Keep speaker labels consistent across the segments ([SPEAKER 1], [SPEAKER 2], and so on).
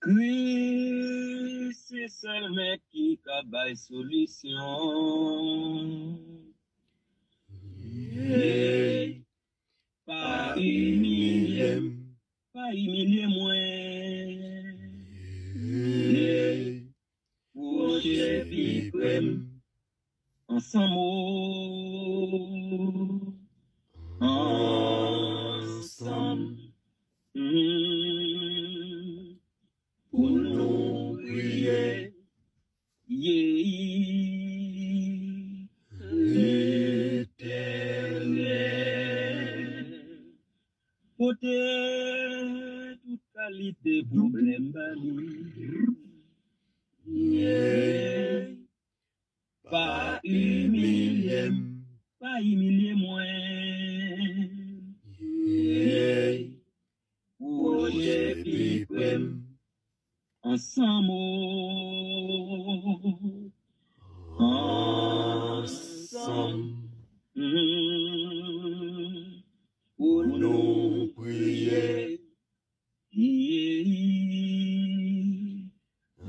[SPEAKER 1] Christ, c'est seulement qui a bail solution. Yeah. Pas humilié moi. Yeah. Pour chez ensemble. Pour nous prier, l'Éternel. Côté toute qualité problème pas humilié moi. Pour j'ai ensemble. Pour nous prier,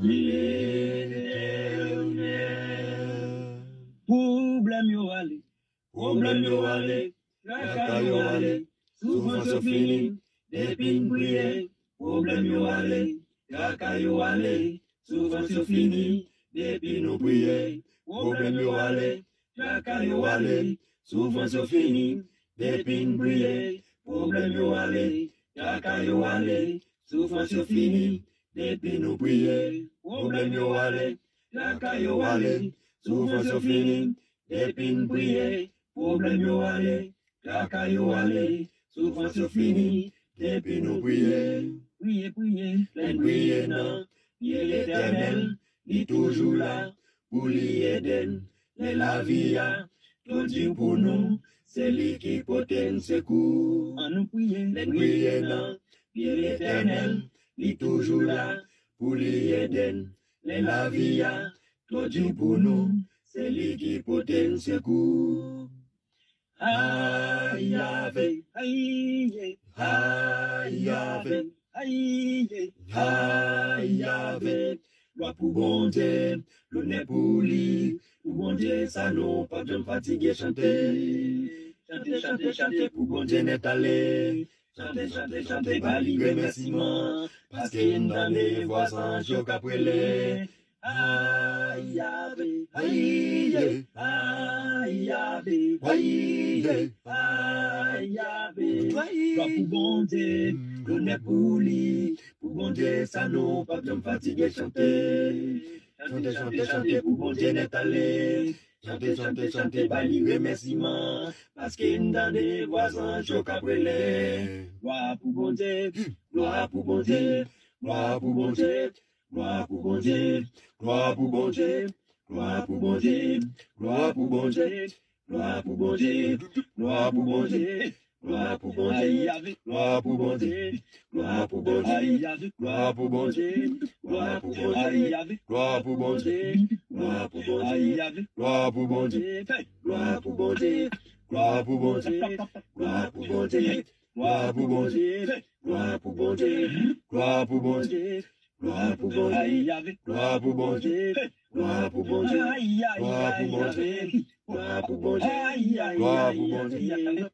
[SPEAKER 1] l'Éternel. Problème yo aller, tracas yo aller, souffrance yo fini, depuis nous prier. Problème yo aller, tracas yo aller, souffrance yo fini, depuis nous prier. Problème yo aller, tracas yo aller, souffrance yo fini, depuis nous prier. Problème yo aller, tracas yo aller, souffrance yo fini, depuis nous prier. Problème yo aller, tracas yo aller, souffrance yo fini, depuis nous prier. Problème yo aller, tracas yo aller, souffrance yo fini, depuis nous prier. Priez, priez, non, priez l'Éternel, il est toujours là, pour l'y aider, la vie a, tout dit pour nous, c'est lui qui porte un secours. En nous prier, non, priez l'Éternel, il est toujours là, pour l'y aider, la vie a, tout dit pour nous, c'est lui qui porte un secours. Aïe, aïe, aïe, aïe, aïe. Aïe, aïe, loi pour bon Dieu, l'honneur pour lui, pour bon Dieu, ça non, pas de me fatiguer, chanter, chanter, pour bon Dieu n'est allé, chanter, bali remerciement, parce qu'il dans les voisins, je qu'après aïe, aïe, aïe, aïe, aïe, loi pour bon Dieu, l'honneur pour lui, pour bon Dieu, ça non, pas de me fatiguer, chanter, chanter, pour bon Dieu n'est allé, chanter, bali remerciement, parce qu'il dans les voisins, je qu'après gloire pour bon Dieu, gloire pour bon Dieu, gloire pour bon Dieu, gloire pour bon Dieu, gloire pour bon Dieu, gloire pour bon Dieu, gloire pour bon Dieu, gloire pour bon Dieu, gloire pour bon Dieu. Gloire pour bon Dieu, gloire pour bon Dieu, gloire pour bon Dieu, gloire pour bon Dieu, gloire pour bon Dieu, gloire pour bon Dieu, gloire pour bon Dieu, gloire pour bon Dieu, gloire pour bon Dieu, gloire pour bon Dieu, gloire pour bon Dieu, gloire pour bon Dieu, gloire pour bon Dieu, gloire pour bon Dieu, gloire pour bon Dieu, gloire pour bon Dieu, gloire pour bon Dieu, gloire pour bon Dieu, gloire pour bon Dieu, gloire pour bon Dieu.